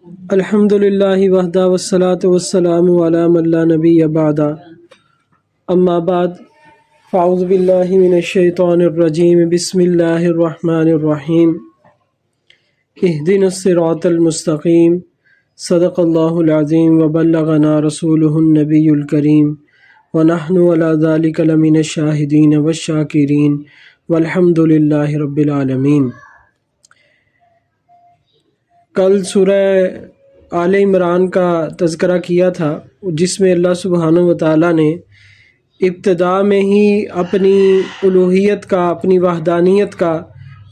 الحمد للہ وحدہ والصلاة والسلام علی من لا نبی بعد اما بعد فاعوذ باللہ من الشیطان الرجیم بسم اللہ الرحمن الرحیم اہدنا الصراط المستقیم صدق اللہ العظیم وبلغنا رسولہ النبی الکریم ونحن علی ذلک لمن الشاہدین والشاکرین والحمد للہ رب العالمین۔ کل سورہ آل عمران کا تذکرہ کیا تھا، جس میں اللہ سبحانہ و تعالیٰ نے ابتدا میں ہی اپنی الوہیت کا، اپنی وحدانیت کا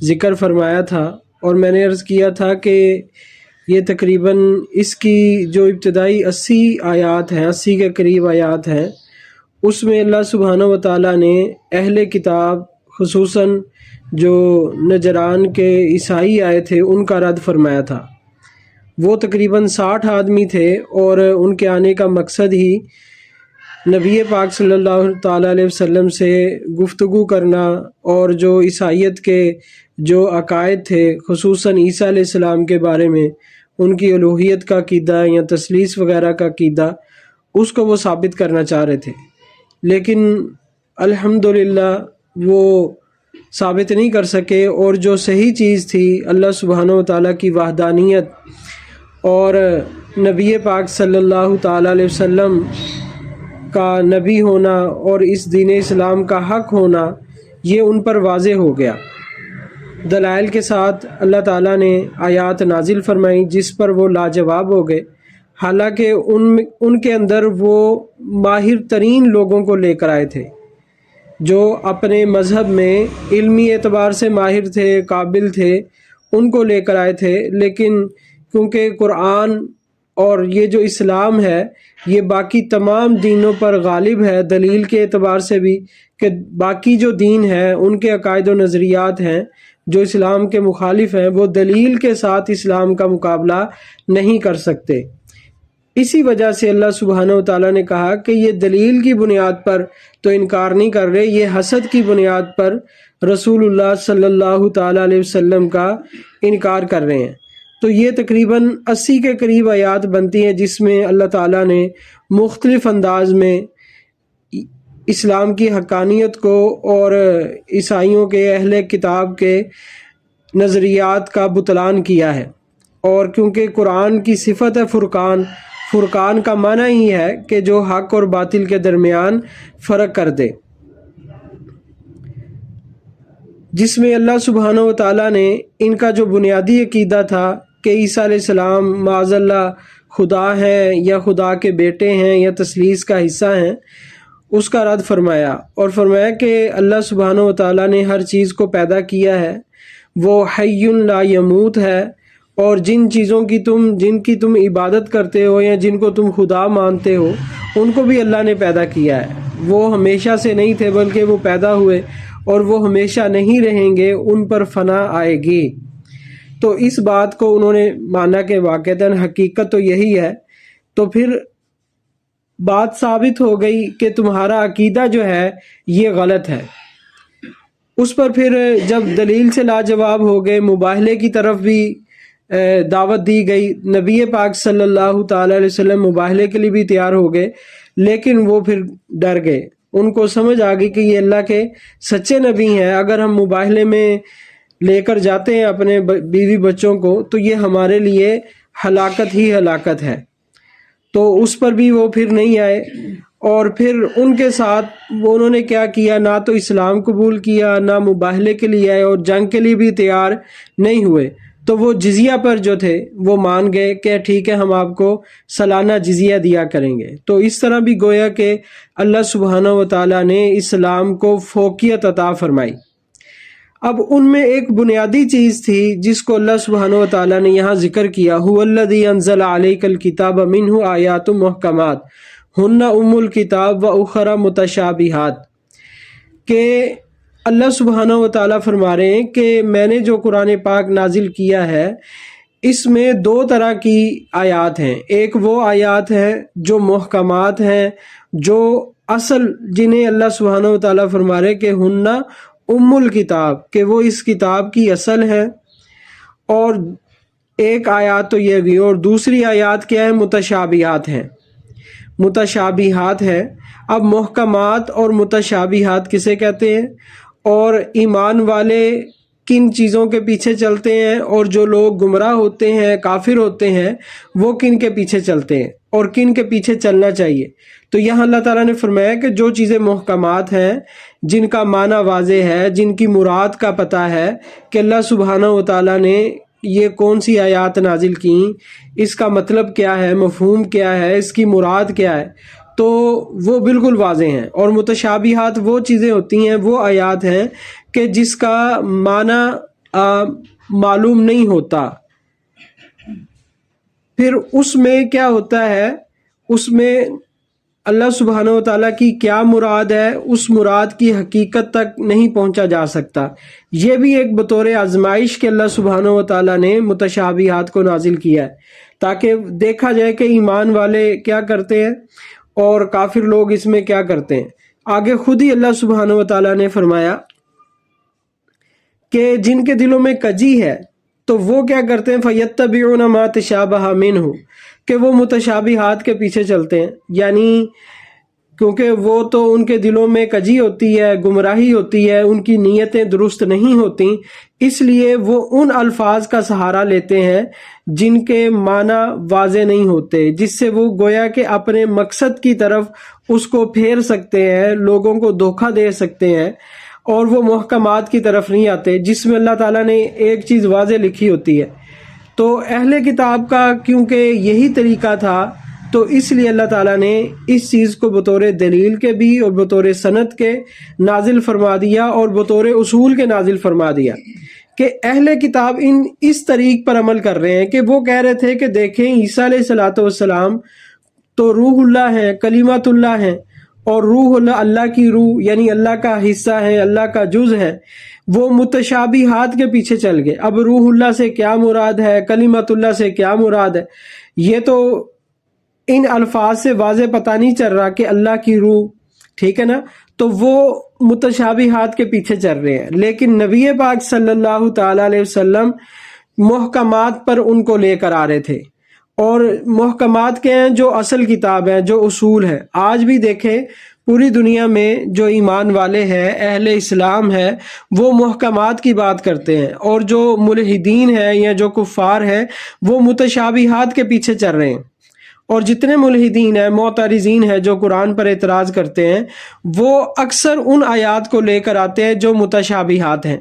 ذکر فرمایا تھا، اور میں نے عرض کیا تھا کہ یہ تقریباً اس کی جو ابتدائی 80 آیات ہیں، 80 کے قریب آیات ہیں، اس میں اللہ سبحانہ و تعالیٰ نے اہل کتاب خصوصاً جو نجران کے عیسائی آئے تھے ان کا رد فرمایا تھا۔ وہ تقریباً 60 آدمی تھے، اور ان کے آنے کا مقصد ہی نبی پاک صلی اللہ تعالیٰ علیہ وسلم سے گفتگو کرنا، اور جو عیسائیت کے جو عقائد تھے خصوصاً عیسیٰ علیہ السلام کے بارے میں ان کی الوہیت کا عقیدہ یا تثلیث وغیرہ کا عقیدہ، اس کو وہ ثابت کرنا چاہ رہے تھے، لیکن الحمدللہ وہ ثابت نہیں کر سکے۔ اور جو صحیح چیز تھی اللہ سبحانہ و تعالیٰ کی وحدانیت اور نبی پاک صلی اللہ تعالیٰ علیہ وسلم کا نبی ہونا اور اس دین اسلام کا حق ہونا، یہ ان پر واضح ہو گیا۔ دلائل کے ساتھ اللہ تعالیٰ نے آیات نازل فرمائیں جس پر وہ لاجواب ہو گئے، حالانکہ ان کے اندر وہ ماہر ترین لوگوں کو لے کر آئے تھے جو اپنے مذہب میں علمی اعتبار سے ماہر تھے، قابل تھے، ان کو لے کر آئے تھے، لیکن کیونکہ قرآن اور یہ جو اسلام ہے یہ باقی تمام دینوں پر غالب ہے، دلیل کے اعتبار سے بھی کہ باقی جو دین ہے ان کے عقائد و نظریات ہیں جو اسلام کے مخالف ہیں، وہ دلیل کے ساتھ اسلام کا مقابلہ نہیں کر سکتے۔ اسی وجہ سے اللہ سبحانہ و تعالیٰ نے کہا کہ یہ دلیل کی بنیاد پر تو انکار نہیں کر رہے، یہ حسد کی بنیاد پر رسول اللہ صلی اللہ تعالیٰ علیہ وسلم کا انکار کر رہے ہیں۔ تو یہ تقریباً 80 کے قریب آیات بنتی ہیں جس میں اللہ تعالیٰ نے مختلف انداز میں اسلام کی حقانیت کو اور عیسائیوں کے اہل کتاب کے نظریات کا بطلان کیا ہے۔ اور کیونکہ قرآن کی صفت ہے فرقان، فرقان کا معنی ہی ہے کہ جو حق اور باطل کے درمیان فرق کر دے، جس میں اللہ سبحانہ و تعالیٰ نے ان کا جو بنیادی عقیدہ تھا کہ عیسیٰ علیہ السلام معاذ اللہ خدا ہیں یا خدا کے بیٹے ہیں یا تثلیث کا حصہ ہیں، اس کا رد فرمایا، اور فرمایا کہ اللہ سبحانہ و تعالیٰ نے ہر چیز کو پیدا کیا ہے، وہ حی لا یموت ہے، اور جن چیزوں کی جن کی تم عبادت کرتے ہو یا جن کو تم خدا مانتے ہو ان کو بھی اللہ نے پیدا کیا ہے۔ وہ ہمیشہ سے نہیں تھے بلکہ وہ پیدا ہوئے، اور وہ ہمیشہ نہیں رہیں گے، ان پر فنا آئے گی۔ تو اس بات کو انہوں نے مانا کہ واقعتاً حقیقت تو یہی ہے، تو پھر بات ثابت ہو گئی کہ تمہارا عقیدہ جو ہے یہ غلط ہے۔ اس پر پھر جب دلیل سے لاجواب ہو گئے، مباہلے کی طرف بھی دعوت دی گئی، نبی پاک صلی اللہ تعالیٰ علیہ وسلم مباہلے کے لیے بھی تیار ہو گئے، لیکن وہ پھر ڈر گئے۔ ان کو سمجھ آ گئی کہ یہ اللہ کے سچے نبی ہیں، اگر ہم مباہلے میں لے کر جاتے ہیں اپنے بیوی بچوں کو تو یہ ہمارے لیے ہلاکت ہی ہلاکت ہے۔ تو اس پر بھی وہ پھر نہیں آئے، اور پھر ان کے ساتھ انہوں نے کیا کیا، نہ تو اسلام قبول کیا، نہ مباہلے کے لیے آئے، اور جنگ کے لیے بھی تیار نہیں ہوئے۔ تو وہ جزیہ پر جو تھے وہ مان گئے کہ ٹھیک ہے ہم آپ کو سالانہ جزیہ دیا کریں گے۔ تو اس طرح بھی گویا کہ اللہ سبحانہ و تعالیٰ نے اسلام کو فوقیت عطا فرمائی۔ اب ان میں ایک بنیادی چیز تھی جس کو اللہ سبحانہ و تعالیٰ نے یہاں ذکر کیا، هو الذی انزل علیک الکتاب منہ آیات محکمات ہن ام الکتاب و اخری متشابہات، کہ اللہ سبحانہ و تعالیٰ فرما رہے ہیں کہ میں نے جو قرآن پاک نازل کیا ہے اس میں 2 طرح کی آیات ہیں۔ ایک وہ آیات ہیں جو محکمات ہیں، جو اصل جنہیں اللہ سبحانہ و تعالیٰ فرما رہے کہ ہن ام الکتاب، کہ وہ اس کتاب کی اصل ہے، اور ایک آیات تو یہ ہوئی، اور دوسری آیات کیا ہے؟ متشابہات ہیں، متشابہات ہیں۔ اب محکمات اور متشابہات کسے کہتے ہیں، اور ایمان والے کن چیزوں کے پیچھے چلتے ہیں، اور جو لوگ گمراہ ہوتے ہیں، کافر ہوتے ہیں، وہ کن کے پیچھے چلتے ہیں اور کن کے پیچھے چلنا چاہیے؟ تو یہاں اللہ تعالیٰ نے فرمایا کہ جو چیزیں محکمات ہیں، جن کا معنی واضح ہے، جن کی مراد کا پتہ ہے کہ اللہ سبحانہ و تعالیٰ نے یہ کون سی آیات نازل کیں، اس کا مطلب کیا ہے، مفہوم کیا ہے، اس کی مراد کیا ہے، تو وہ بالکل واضح ہیں۔ اور متشابہات وہ چیزیں ہوتی ہیں، وہ آیات ہیں کہ جس کا معنی معلوم نہیں ہوتا۔ پھر اس میں کیا ہوتا ہے، اس میں اللہ سبحانہ و تعالیٰ کی کیا مراد ہے، اس مراد کی حقیقت تک نہیں پہنچا جا سکتا۔ یہ بھی ایک بطور آزمائش کہ اللہ سبحانہ و تعالیٰ نے متشابہات کو نازل کیا ہے، تاکہ دیکھا جائے کہ ایمان والے کیا کرتے ہیں اور کافر لوگ اس میں کیا کرتے ہیں۔ آگے خود ہی اللہ سبحانہ و تعالیٰ نے فرمایا کہ جن کے دلوں میں کجی ہے تو وہ کیا کرتے ہیں، فَيَتَّبِعُونَ مَا تَشَابَهَ مِنْهُ، کہ وہ متشابہات کے پیچھے چلتے ہیں، یعنی کیونکہ وہ تو ان کے دلوں میں کجی ہوتی ہے، گمراہی ہوتی ہے، ان کی نیتیں درست نہیں ہوتی، اس لیے وہ ان الفاظ کا سہارا لیتے ہیں جن کے معنی واضح نہیں ہوتے، جس سے وہ گویا کہ اپنے مقصد کی طرف اس کو پھیر سکتے ہیں، لوگوں کو دھوکہ دے سکتے ہیں، اور وہ محکمات کی طرف نہیں آتے جس میں اللہ تعالیٰ نے ایک چیز واضح لکھی ہوتی ہے۔ تو اہل کتاب کا کیونکہ یہی طریقہ تھا، تو اس لیے اللہ تعالیٰ نے اس چیز کو بطور دلیل کے بھی اور بطور سند کے نازل فرما دیا اور بطور اصول کے نازل فرما دیا کہ اہل کتاب اس طریق پر عمل کر رہے ہیں کہ وہ کہہ رہے تھے کہ دیکھیں عیسیٰ علیہ الصلوۃ والسلام تو روح اللہ ہیں، کلمۃ اللہ ہیں، اور روح اللہ اللہ کی روح یعنی اللہ کا حصہ ہے، اللہ کا جز ہے۔ وہ متشابہات کے پیچھے چل گئے۔ اب روح اللہ سے کیا مراد ہے، کلمۃ اللہ سے کیا مراد ہے، یہ تو ان الفاظ سے واضح پتہ نہیں چل رہا کہ اللہ کی روح، ٹھیک ہے نا، تو وہ متشابہات کے پیچھے چل رہے ہیں۔ لیکن نبی پاک صلی اللہ تعالی علیہ وسلم محکمات پر ان کو لے کر آ رہے تھے، اور محکمات کے ہیں جو اصل کتاب ہے، جو اصول ہے۔ آج بھی دیکھیں پوری دنیا میں جو ایمان والے ہیں، اہل اسلام ہے، وہ محکمات کی بات کرتے ہیں، اور جو ملحدین ہیں یا جو کفار ہیں وہ متشابہات کے پیچھے چل رہے ہیں۔ اور جتنے ملحدین ہیں، معترضین ہیں، جو قرآن پر اعتراض کرتے ہیں، وہ اکثر ان آیات کو لے کر آتے ہیں جو متشابہات ہیں۔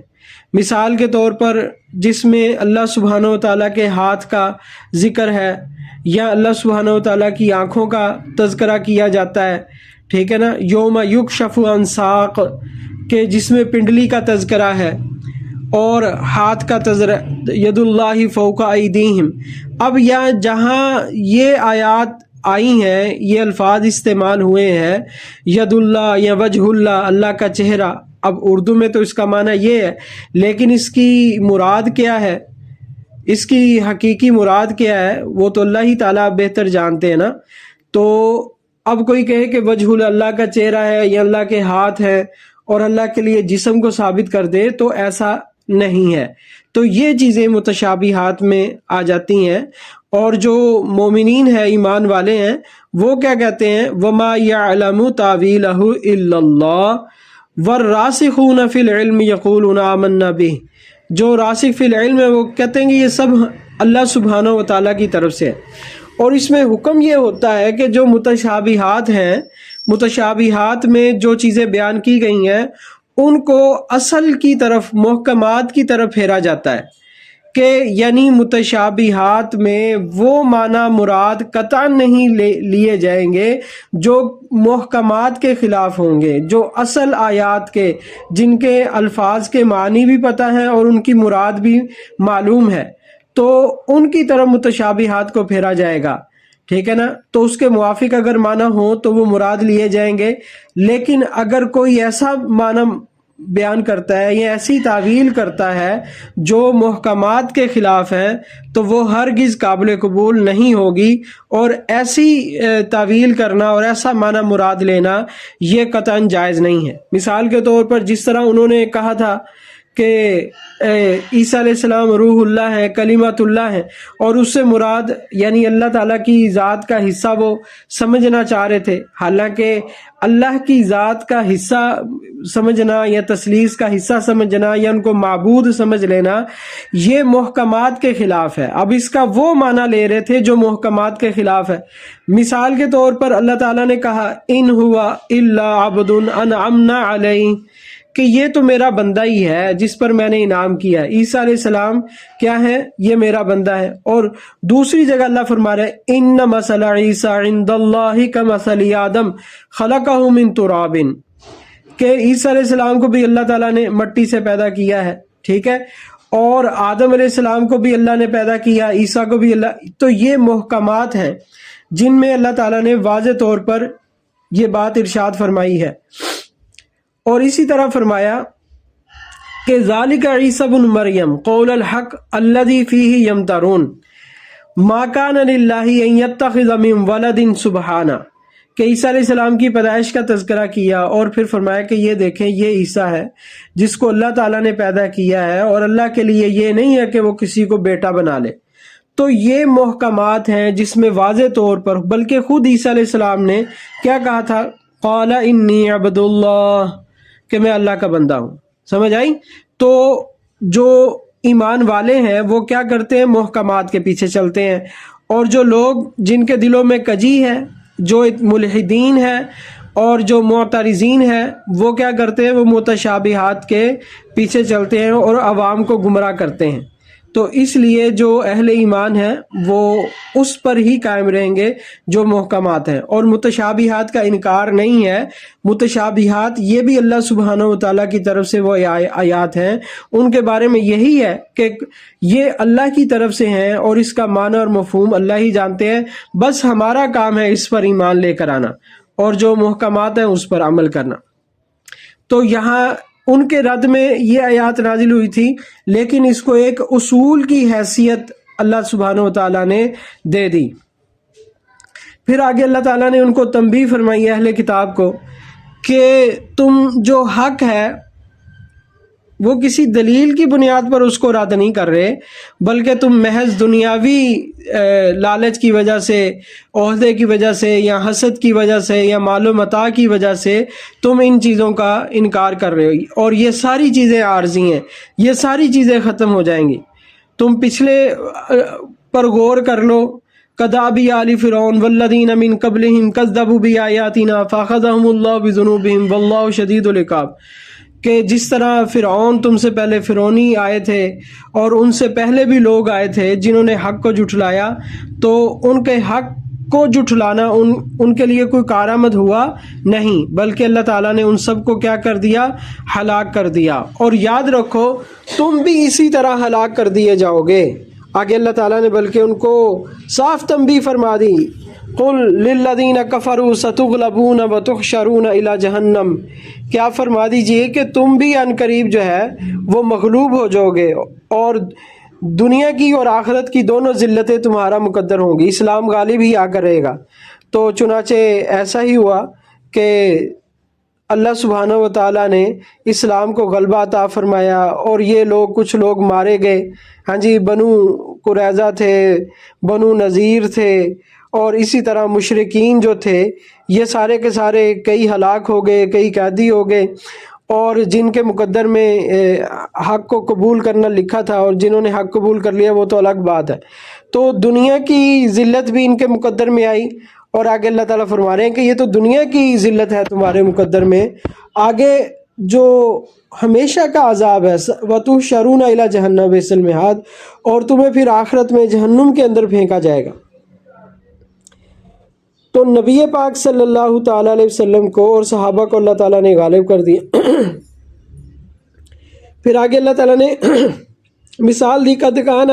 مثال کے طور پر جس میں اللہ سبحانہ و تعالیٰ کے ہاتھ کا ذکر ہے، یا اللہ سبحانہ و تعالیٰ کی آنکھوں کا تذکرہ کیا جاتا ہے، ٹھیک ہے نا، یوم یکشف عن ساق، کہ جس میں پنڈلی کا تذکرہ ہے، اور ہاتھ کا تذکرہ ید اللہ فوق ایدیہم۔ اب جہاں یہ آیات آئی ہیں، یہ الفاظ استعمال ہوئے ہیں، ید اللہ یا وجہ اللہ، اللہ کا چہرہ، اب اردو میں تو اس کا معنی یہ ہے، لیکن اس کی مراد کیا ہے، اس کی حقیقی مراد کیا ہے، وہ تو اللہ ہی تعالیٰ بہتر جانتے ہیں نا۔ تو اب کوئی کہے کہ وجہ اللہ کا چہرہ ہے یا اللہ کے ہاتھ ہے، اور اللہ کے لیے جسم کو ثابت کر دے، تو ایسا نہیں ہے۔ تو یہ چیزیں متشابہات میں آ جاتی ہیں۔ اور جو مومنین ہیں، ایمان والے ہیں، وہ کیا کہتے ہیں، وَمَا يَعْلَمُ تَأْوِيلَهُ إِلَّا اللَّهُ وَالرَّاسِخُونَ فِي الْعِلْمِ يَقُولُونَ آمَنَّا بِهِ۔ جو راسخ فی العلم ہے وہ کہتے ہیں کہ یہ سب اللہ سبحانہ و تعالیٰ کی طرف سے ہے۔ اور اس میں حکم یہ ہوتا ہے کہ جو متشابہات ہیں، متشابہات میں جو چیزیں بیان کی گئی ہیں، ان کو اصل کی طرف، محکمات کی طرف پھیرا جاتا ہے، کہ یعنی متشابہات میں وہ معنی مراد قطعاً نہیں لیے جائیں گے جو محکمات کے خلاف ہوں گے، جو اصل آیات کے، جن کے الفاظ کے معنی بھی پتہ ہیں اور ان کی مراد بھی معلوم ہے، تو ان کی طرف متشابہات کو پھیرا جائے گا، ٹھیک ہے نا۔ تو اس کے موافق اگر معنی ہو تو وہ مراد لیے جائیں گے، لیکن اگر کوئی ایسا معنی بیان کرتا ہے یا ایسی تعویل کرتا ہے جو محکمات کے خلاف ہے، تو وہ ہرگز قابل قبول نہیں ہوگی، اور ایسی تعویل کرنا اور ایسا معنی مراد لینا یہ قطعاً جائز نہیں ہے۔ مثال کے طور پر جس طرح انہوں نے کہا تھا کہ عیسیٰ علیہ السلام روح اللہ ہیں، کلمۃ اللہ ہیں، اور اس سے مراد یعنی اللہ تعالیٰ کی ذات کا حصہ وہ سمجھنا چاہ رہے تھے، حالانکہ اللہ کی ذات کا حصہ سمجھنا یا تثلیث کا حصہ سمجھنا یا ان کو معبود سمجھ لینا یہ محکمات کے خلاف ہے۔ اب اس کا وہ معنی لے رہے تھے جو محکمات کے خلاف ہے۔ مثال کے طور پر اللہ تعالیٰ نے کہا ان ہوا الا عبد انعمنا علیہ، کہ یہ تو میرا بندہ ہی ہے جس پر میں نے انعام کیا ہے۔ عیسیٰ علیہ السلام کیا ہے؟ یہ میرا بندہ ہے۔ اور دوسری جگہ اللہ فرما رہا ہے ان مثل عیسیٰ عند اللہ کمثل آدم خلقہ من تراب، کہ عیسیٰ علیہ السلام کو بھی اللہ تعالیٰ نے مٹی سے پیدا کیا ہے، ٹھیک ہے، اور آدم علیہ السلام کو بھی اللہ نے پیدا کیا، عیسیٰ کو بھی اللہ۔ تو یہ محکمات ہیں جن میں اللہ تعالیٰ نے واضح طور پر یہ بات ارشاد فرمائی ہے۔ اور اسی طرح فرمایا کہ ذالک عیسیٰ بن مریم قول الحق الذی فیہ یمترون ما کان للہ ان یتخذ من ولد سبحانہ، کہ عیسیٰ علیہ السلام کی پیدائش کا تذکرہ کیا اور پھر فرمایا کہ یہ دیکھیں یہ عیسیٰ ہے جس کو اللہ تعالیٰ نے پیدا کیا ہے، اور اللہ کے لیے یہ نہیں ہے کہ وہ کسی کو بیٹا بنا لے۔ تو یہ محکمات ہیں جس میں واضح طور پر، بلکہ خود عیسیٰ علیہ السلام نے کیا کہا تھا؟ قال انی عبد اللہ، کہ میں اللہ کا بندہ ہوں۔ سمجھ آئی؟ تو جو ایمان والے ہیں وہ کیا کرتے ہیں؟ محکمات کے پیچھے چلتے ہیں، اور جو لوگ جن کے دلوں میں کجی ہے، جو ملحدین ہیں اور جو معترضین ہیں، وہ کیا کرتے ہیں؟ وہ متشابہات کے پیچھے چلتے ہیں اور عوام کو گمراہ کرتے ہیں۔ تو اس لیے جو اہل ایمان ہیں وہ اس پر ہی قائم رہیں گے جو محکمات ہیں، اور متشابہات کا انکار نہیں ہے۔ متشابہات یہ بھی اللہ سبحانہ و تعالیٰ کی طرف سے وہ آیات ہیں، ان کے بارے میں یہی ہے کہ یہ اللہ کی طرف سے ہیں اور اس کا معنی اور مفہوم اللہ ہی جانتے ہیں، بس ہمارا کام ہے اس پر ایمان لے کر آنا اور جو محکمات ہیں اس پر عمل کرنا۔ تو یہاں ان کے رد میں یہ آیات نازل ہوئی تھی، لیکن اس کو ایک اصول کی حیثیت اللہ سبحانہ و تعالیٰ نے دے دی۔ پھر آگے اللہ تعالیٰ نے ان کو تنبیہ فرمائی اہل کتاب کو کہ تم جو حق ہے وہ کسی دلیل کی بنیاد پر اس کو رد نہیں کر رہے، بلکہ تم محض دنیاوی لالچ کی وجہ سے، عہدے کی وجہ سے، یا حسد کی وجہ سے، یا مال و متاع کی وجہ سے تم ان چیزوں کا انکار کر رہے ہو، اور یہ ساری چیزیں عارضی ہیں، یہ ساری چیزیں ختم ہو جائیں گی۔ تم پچھلے پر غور کر لو، کداب آل فرعون والذین من قبلہم کذبوا بآیاتنا فاخذہم اللہ بذنوبہم واللہ شدید العقاب، کہ جس طرح فرعون تم سے پہلے فرعونی آئے تھے اور ان سے پہلے بھی لوگ آئے تھے جنہوں نے حق کو جھٹلایا، تو ان کے حق کو جھٹلانا ان کے لیے کوئی کارآمد ہوا نہیں، بلکہ اللہ تعالیٰ نے ان سب کو کیا کر دیا؟ ہلاک کر دیا۔ اور یاد رکھو تم بھی اسی طرح ہلاک کر دیے جاؤ گے۔ آگے اللہ تعالیٰ نے بلکہ ان کو صاف تنبیہ فرما دی، قل للذین کفروا ستغلبون وتحشرون الی جہنم، کیا فرما دیجئے کہ تم بھی ان قریب جو ہے وہ مغلوب ہو جاؤ گے، اور دنیا کی اور آخرت کی دونوں ذلتیں تمہارا مقدر ہوں گی، اسلام غالب ہی آ کر رہے گا۔ تو چنانچہ ایسا ہی ہوا کہ اللہ سبحانہ و تعالیٰ نے اسلام کو غلبہ عطا فرمایا، اور یہ لوگ کچھ لوگ مارے گئے، ہاں جی، بنو قریظہ تھے، بنو نذیر تھے، اور اسی طرح مشرکین جو تھے یہ سارے کے سارے کئی ہلاک ہو گئے، کئی قیدی ہو گئے، اور جن کے مقدر میں حق کو قبول کرنا لکھا تھا اور جنہوں نے حق قبول کر لیا وہ تو الگ بات ہے۔ تو دنیا کی ذلت بھی ان کے مقدر میں آئی، اور آگے اللہ تعالیٰ فرما رہے ہیں کہ یہ تو دنیا کی ذلت ہے تمہارے مقدر میں، آگے جو ہمیشہ کا عذاب ہے وَتُحْشَرُونَ إِلَى جَهَنَّمَ بِئْسَ الْمِہَادُ، اور تمہیں پھر آخرت میں جہنم کے اندر پھینکا جائے گا۔ تو نبی پاک صلی اللہ تعالیٰ علیہ وسلم کو اور صحابہ کو اللہ تعالیٰ نے غالب کر دیا۔ پھر آگے اللہ تعالیٰ نے مثال دی، قد کان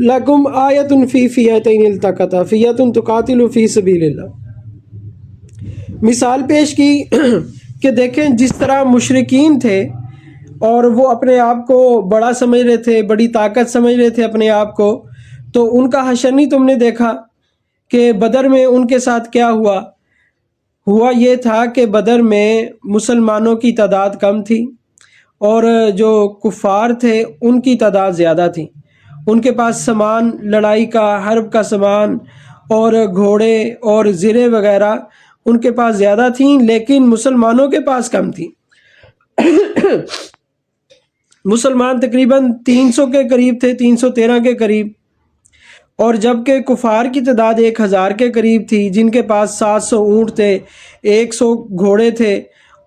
لکم آیۃ فی فئتین التقطا فئۃ تقاتل فی سبیل اللہ، مثال پیش کی کہ دیکھیں جس طرح مشرکین تھے اور وہ اپنے آپ کو بڑا سمجھ رہے تھے، بڑی طاقت سمجھ رہے تھے اپنے آپ کو، تو ان کا حشر نہیں تم نے دیکھا کہ بدر میں ان کے ساتھ کیا ہوا یہ تھا کہ بدر میں مسلمانوں کی تعداد کم تھی اور جو کفار تھے ان کی تعداد زیادہ تھی، ان کے پاس سامان، لڑائی کا، حرب کا سامان اور گھوڑے اور زریں وغیرہ ان کے پاس زیادہ تھیں، لیکن مسلمانوں کے پاس کم تھی۔ مسلمان تقریباً 300 کے قریب تھے، 313 کے قریب، اور جبکہ کفار کی تعداد 1000 کے قریب تھی، جن کے پاس 700 اونٹ تھے، 100 گھوڑے تھے،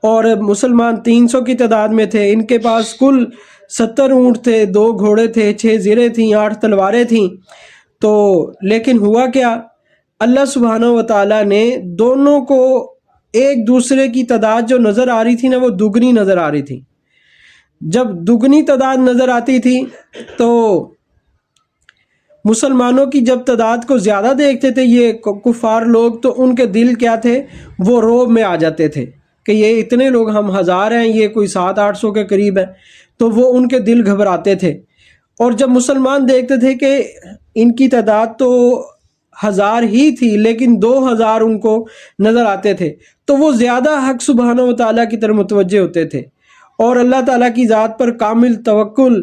اور مسلمان 300 کی تعداد میں تھے۔ ان کے پاس کل 70 اونٹ تھے، 2 گھوڑے تھے، 6 زریں تھیں، 8 تلواریں تھیں۔ تو لیکن ہوا کیا، اللہ سبحانہ و تعالیٰ نے دونوں کو ایک دوسرے کی تعداد جو نظر آ رہی تھی نا، وہ دگنی نظر آ رہی تھی۔ جب دگنی تعداد نظر آتی تھی تو مسلمانوں کی جب تعداد کو زیادہ دیکھتے تھے یہ کفار لوگ، تو ان کے دل کیا تھے، وہ رعب میں آ جاتے تھے کہ یہ اتنے لوگ، ہم 1000 ہیں، یہ کوئی 700-800 کے قریب ہیں، تو وہ ان کے دل گھبراتے تھے۔ اور جب مسلمان دیکھتے تھے کہ ان کی تعداد تو 1000 ہی تھی لیکن 2000 ان کو نظر آتے تھے، تو وہ زیادہ حق سبحانہ و تعالیٰ کی طرف متوجہ ہوتے تھے اور اللہ تعالیٰ کی ذات پر کامل توکل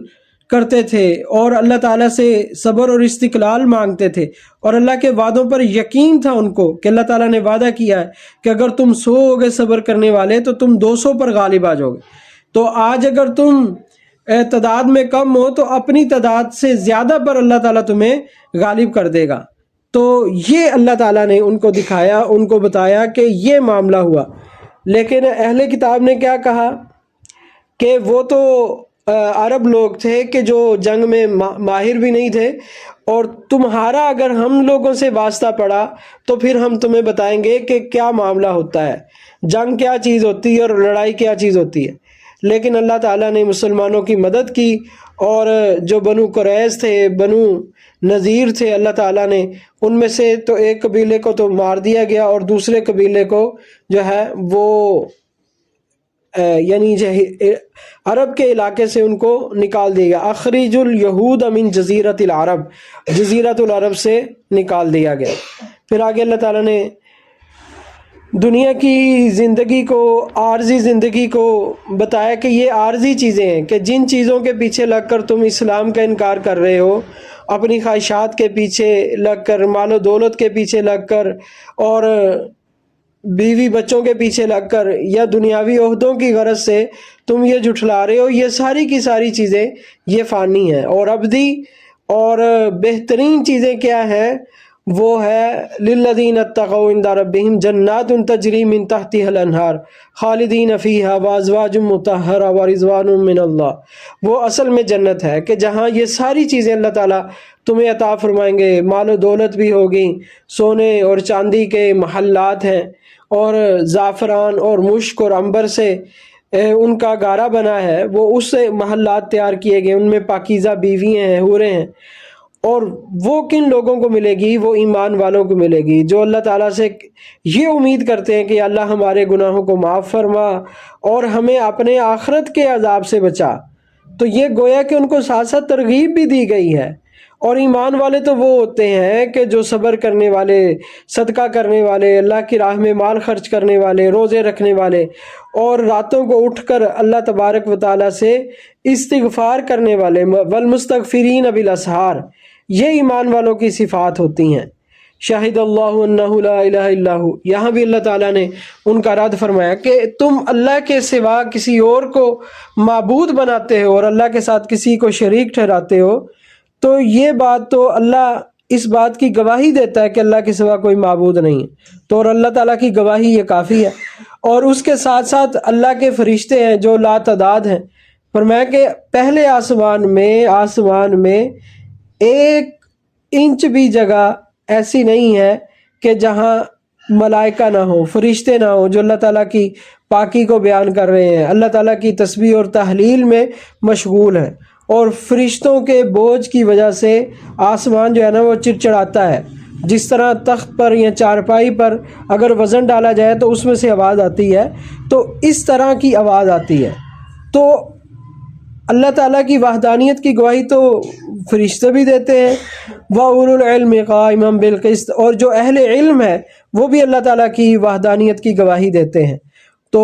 کرتے تھے اور اللہ تعالیٰ سے صبر اور استقلال مانگتے تھے، اور اللہ کے وعدوں پر یقین تھا ان کو کہ اللہ تعالیٰ نے وعدہ کیا ہے کہ اگر تم 100 ہوگے صبر کرنے والے تو تم 200 پر غالب آ جاؤ گے۔ تو آج اگر تم تعداد میں کم ہو تو اپنی تعداد سے زیادہ پر اللہ تعالیٰ تمہیں غالب کر دے گا۔ تو یہ اللہ تعالیٰ نے ان کو دکھایا، ان کو بتایا کہ یہ معاملہ ہوا۔ لیکن اہل کتاب نے کیا کہا کہ وہ تو عرب لوگ تھے کہ جو جنگ میں ماہر بھی نہیں تھے، اور تمہارا اگر ہم لوگوں سے واسطہ پڑا تو پھر ہم تمہیں بتائیں گے کہ کیا معاملہ ہوتا ہے، جنگ کیا چیز ہوتی ہے اور لڑائی کیا چیز ہوتی ہے۔ لیکن اللہ تعالیٰ نے مسلمانوں کی مدد کی، اور جو بنو قریظ تھے، بنو نذیر تھے، اللہ تعالیٰ نے ان میں سے تو ایک قبیلے کو تو مار دیا گیا اور دوسرے قبیلے کو جو ہے وہ یعنی عرب کے علاقے سے ان کو نکال دیا گیا۔ اخرج الیہود من جزیرۃ العرب، جزیرۃ العرب سے نکال دیا گیا۔ پھر آگے اللہ تعالیٰ نے دنیا کی زندگی کو، عارضی زندگی کو بتایا کہ یہ عارضی چیزیں ہیں، کہ جن چیزوں کے پیچھے لگ کر تم اسلام کا انکار کر رہے ہو، اپنی خواہشات کے پیچھے لگ کر، مال و دولت کے پیچھے لگ کر، اور بیوی بچوں کے پیچھے لگ کر، یا دنیاوی عہدوں کی غرض سے تم یہ جھٹلا رہے ہو، یہ ساری کی ساری چیزیں یہ فانی ہیں۔ اور ابدی اور بہترین چیزیں کیا ہیں، وہ ہے للذین اتقوا عند ربہم جنات تجری من تحتها الانہار خالدین فیہا وازواج مطہرہ ورضوان من اللہ۔ وہ اصل میں جنت ہے کہ جہاں یہ ساری چیزیں اللہ تعالیٰ تمہیں عطا فرمائیں گے، مال و دولت بھی ہوگی، سونے اور چاندی کے محلات ہیں، اور زعفران اور مشک اور عنبر سے ان کا گارا بنا ہے، وہ اس سے محلات تیار کیے گئے، ان میں پاکیزہ بیویاں ہیں، حوریں ہیں۔ اور وہ کن لوگوں کو ملے گی؟ وہ ایمان والوں کو ملے گی، جو اللہ تعالیٰ سے یہ امید کرتے ہیں کہ اللہ ہمارے گناہوں کو معاف فرما اور ہمیں اپنے آخرت کے عذاب سے بچا۔ تو یہ گویا کہ ان کو ساتھ ساتھ ترغیب بھی دی گئی ہے۔ اور ایمان والے تو وہ ہوتے ہیں کہ جو صبر کرنے والے، صدقہ کرنے والے، اللہ کی راہ میں مال خرچ کرنے والے، روزے رکھنے والے، اور راتوں کو اٹھ کر اللہ تبارک و تعالیٰ سے استغفار کرنے والے، والمستغفرین بالاسحار، یہ ایمان والوں کی صفات ہوتی ہیں۔ شاہد اللہ انہ لا الہ الا ہو، یہاں بھی اللہ تعالیٰ نے ان کا رد فرمایا کہ تم اللہ کے سوا کسی اور کو معبود بناتے ہو اور اللہ کے ساتھ کسی کو شریک ٹھہراتے ہو، تو یہ بات تو اللہ اس بات کی گواہی دیتا ہے کہ اللہ کے سوا کوئی معبود نہیں ہے، تو اور اللہ تعالیٰ کی گواہی یہ کافی ہے۔ اور اس کے ساتھ ساتھ اللہ کے فرشتے ہیں جو لا تعداد ہیں۔ فرمایا کہ پہلے آسمان میں 1 انچ بھی جگہ ایسی نہیں ہے کہ جہاں ملائکہ نہ ہو، فرشتے نہ ہو، جو اللہ تعالیٰ کی پاکی کو بیان کر رہے ہیں، اللہ تعالیٰ کی تسبیح اور تحلیل میں مشغول ہیں۔ اور فرشتوں کے بوجھ کی وجہ سے آسمان جو ہے نا وہ چڑچڑاتا ہے، جس طرح تخت پر یا چارپائی پر اگر وزن ڈالا جائے تو اس میں سے آواز آتی ہے، تو اس طرح کی آواز آتی ہے۔ تو اللہ تعالیٰ کی وحدانیت کی گواہی تو فرشتے بھی دیتے ہیں، وَأُولُو الْعِلْمِ قَائِمًا بِالْقِسْطِ، اور جو اہل علم ہے وہ بھی اللہ تعالیٰ کی وحدانیت کی گواہی دیتے ہیں۔ تو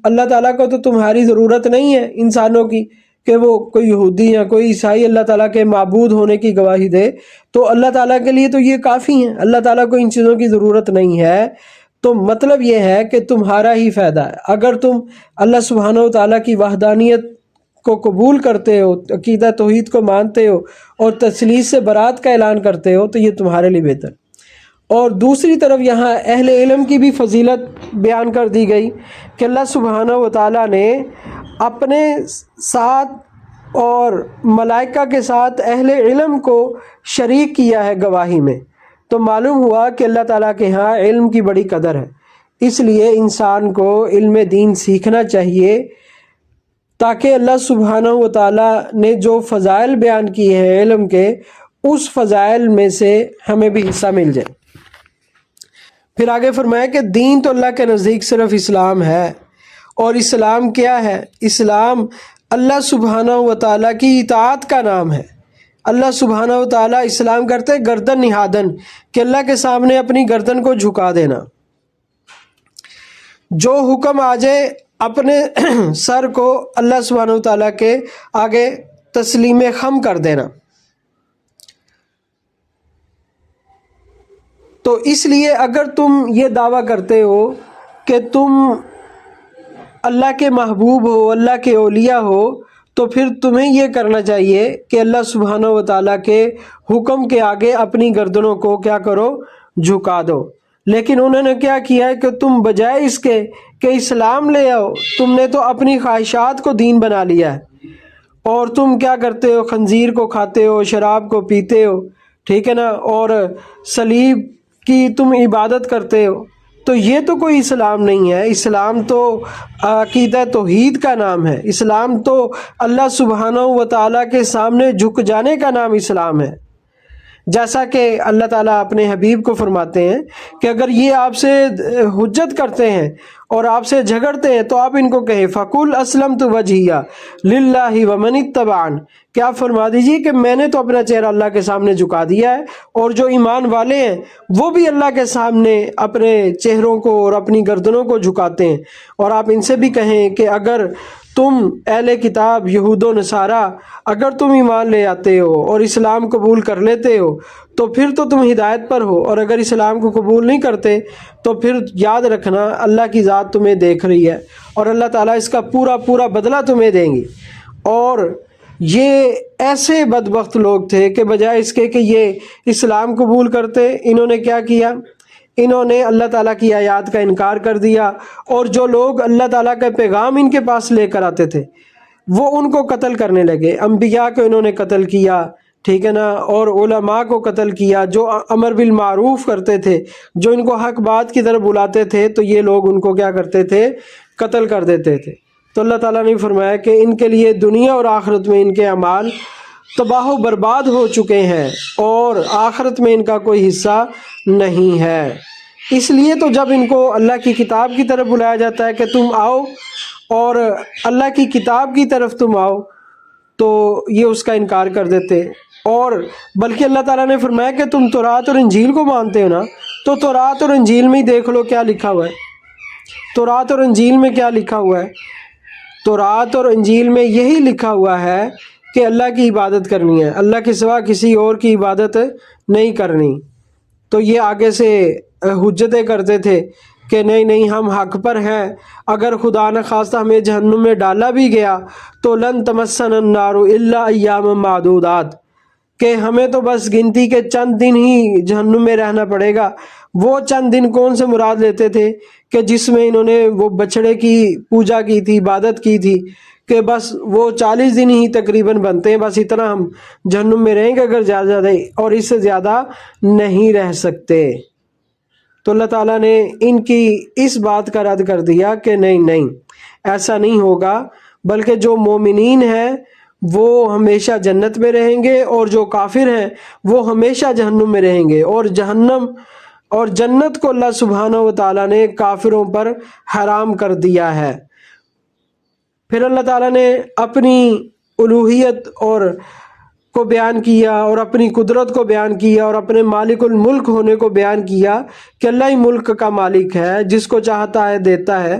اللہ تعالیٰ کو تو تمہاری ضرورت نہیں ہے انسانوں کی کہ وہ کوئی یہودی یا کوئی عیسائی اللہ تعالیٰ کے معبود ہونے کی گواہی دے، تو اللہ تعالیٰ کے لیے تو یہ کافی ہیں، اللہ تعالیٰ کو ان چیزوں کی ضرورت نہیں ہے۔ تو مطلب یہ ہے کہ تمہارا ہی فائدہ ہے اگر تم اللہ سبحانہ و تعالیٰ کی وحدانیت کو قبول کرتے ہو، عقیدہ توحید کو مانتے ہو اور تثلیث سے برات کا اعلان کرتے ہو، تو یہ تمہارے لیے بہتر۔ اور دوسری طرف یہاں اہل علم کی بھی فضیلت بیان کر دی گئی کہ اللہ سبحانہ و تعالیٰ نے اپنے ساتھ اور ملائکہ کے ساتھ اہل علم کو شریک کیا ہے گواہی میں، تو معلوم ہوا کہ اللہ تعالیٰ کے ہاں علم کی بڑی قدر ہے۔ اس لیے انسان کو علم دین سیکھنا چاہیے تاکہ اللہ سبحانہ و تعالیٰ نے جو فضائل بیان کیے ہیں علم کے، اس فضائل میں سے ہمیں بھی حصہ مل جائے۔ پھر آگے فرمایا کہ دین تو اللہ کے نزدیک صرف اسلام ہے، اور اسلام کیا ہے؟ اسلام اللہ سبحانہ و تعالیٰ کی اطاعت کا نام ہے۔ اللہ سبحانہ و تعالیٰ اسلام کرتے گردن نہادن، کہ اللہ کے سامنے اپنی گردن کو جھکا دینا، جو حکم آ جائے اپنے سر کو اللہ سبحانہ و تعالیٰ کے آگے تسلیم خم کر دینا۔ تو اس لیے اگر تم یہ دعویٰ کرتے ہو کہ تم اللہ کے محبوب ہو، اللہ کے اولیاء ہو، تو پھر تمہیں یہ کرنا چاہیے کہ اللہ سبحانہ و تعالیٰ کے حکم کے آگے اپنی گردنوں کو کیا کرو؟ جھکا دو۔ لیکن انہوں نے کیا کیا ہے کہ تم بجائے اس کے کہ اسلام لے آؤ، تم نے تو اپنی خواہشات کو دین بنا لیا ہے، اور تم کیا کرتے ہو؟ خنزیر کو کھاتے ہو، شراب کو پیتے ہو، ٹھیک ہے نا، اور صلیب کی تم عبادت کرتے ہو۔ تو یہ تو کوئی اسلام نہیں ہے۔ اسلام تو عقیدہ توحید کا نام ہے، اسلام تو اللہ سبحانہ و تعالیٰ کے سامنے جھک جانے کا نام اسلام ہے۔ جیسا کہ اللہ تعالیٰ اپنے حبیب کو فرماتے ہیں کہ اگر یہ آپ سے حجت کرتے ہیں اور آپ سے جھگڑتے ہیں تو آپ ان کو کہیں فَقُلْ أَسْلَمْتُ وَجْهِيَ لِلَّهِ وَمَنِ اتَّبَعَنِ، کہ آپ فرما دیجیے کہ میں نے تو اپنا چہرہ اللہ کے سامنے جھکا دیا ہے، اور جو ایمان والے ہیں وہ بھی اللہ کے سامنے اپنے چہروں کو اور اپنی گردنوں کو جھکاتے ہیں۔ اور آپ ان سے بھی کہیں کہ اگر تم اہل کتاب یہود و نصارہ اگر تم ایمان لے آتے ہو اور اسلام قبول کر لیتے ہو تو پھر تو تم ہدایت پر ہو، اور اگر اسلام کو قبول نہیں کرتے تو پھر یاد رکھنا اللہ کی ذات تمہیں دیکھ رہی ہے، اور اللہ تعالیٰ اس کا پورا پورا بدلہ تمہیں دیں گی۔ اور یہ ایسے بدبخت لوگ تھے کہ بجائے اس کے کہ یہ اسلام قبول کرتے، انہوں نے کیا کیا؟ انہوں نے اللہ تعالیٰ کی آیات کا انکار کر دیا، اور جو لوگ اللہ تعالیٰ کا پیغام ان کے پاس لے کر آتے تھے وہ ان کو قتل کرنے لگے۔ انبیاء کو انہوں نے قتل کیا، ٹھیک ہے نا، اور علماء کو قتل کیا، جو امر بالمعروف کرتے تھے، جو ان کو حق بات کی طرف بلاتے تھے، تو یہ لوگ ان کو کیا کرتے تھے؟ قتل کر دیتے تھے۔ تو اللہ تعالیٰ نے فرمایا کہ ان کے لیے دنیا اور آخرت میں ان کے اعمال تباہ و برباد ہو چکے ہیں، اور آخرت میں ان کا کوئی حصہ نہیں ہے۔ اس لیے تو جب ان کو اللہ کی کتاب کی طرف بلایا جاتا ہے کہ تم آؤ اور اللہ کی کتاب کی طرف تم آؤ، تو یہ اس کا انکار کر دیتے۔ اور بلکہ اللہ تعالیٰ نے فرمایا کہ تم تورات اور انجیل کو مانتے ہو نا، تو تورات اور انجیل میں ہی دیکھ لو کیا لکھا ہوا ہے۔ تورات اور انجیل میں کیا لکھا ہوا ہے؟ تورات اور انجیل میں یہی لکھا ہوا ہے کہ اللہ کی عبادت کرنی ہے، اللہ کے سوا کسی اور کی عبادت نہیں کرنی۔ تو یہ آگے سے حجتیں کرتے تھے کہ نہیں نہیں ہم حق پر ہیں، اگر خدا نہ خواستہ ہمیں جہنم میں ڈالا بھی گیا تو لن تمسنا النار الا ایام معدودات، کہ ہمیں تو بس گنتی کے چند دن ہی جہنم میں رہنا پڑے گا۔ وہ چند دن کون سے مراد لیتے تھے؟ کہ جس میں انہوں نے وہ بچڑے کی پوجا کی تھی، عبادت کی تھی، کہ بس وہ 40 دن ہی تقریباً بنتے ہیں، بس اتنا ہم جہنم میں رہیں گے اگر زیادہ، اور اس سے زیادہ نہیں رہ سکتے۔ تو اللہ تعالیٰ نے ان کی اس بات کا رد کر دیا کہ نہیں نہیں ایسا نہیں ہوگا، بلکہ جو مومنین ہیں وہ ہمیشہ جنت میں رہیں گے، اور جو کافر ہیں وہ ہمیشہ جہنم میں رہیں گے، اور جہنم اور جنت کو اللہ سبحانہ و تعالیٰ نے کافروں پر حرام کر دیا ہے۔ پھر اللہ تعالیٰ نے اپنی الوہیت اور کو بیان کیا اور اپنی قدرت کو بیان کیا اور اپنے مالک الملک ہونے کو بیان کیا کہ اللہ ہی ملک کا مالک ہے، جس کو چاہتا ہے دیتا ہے،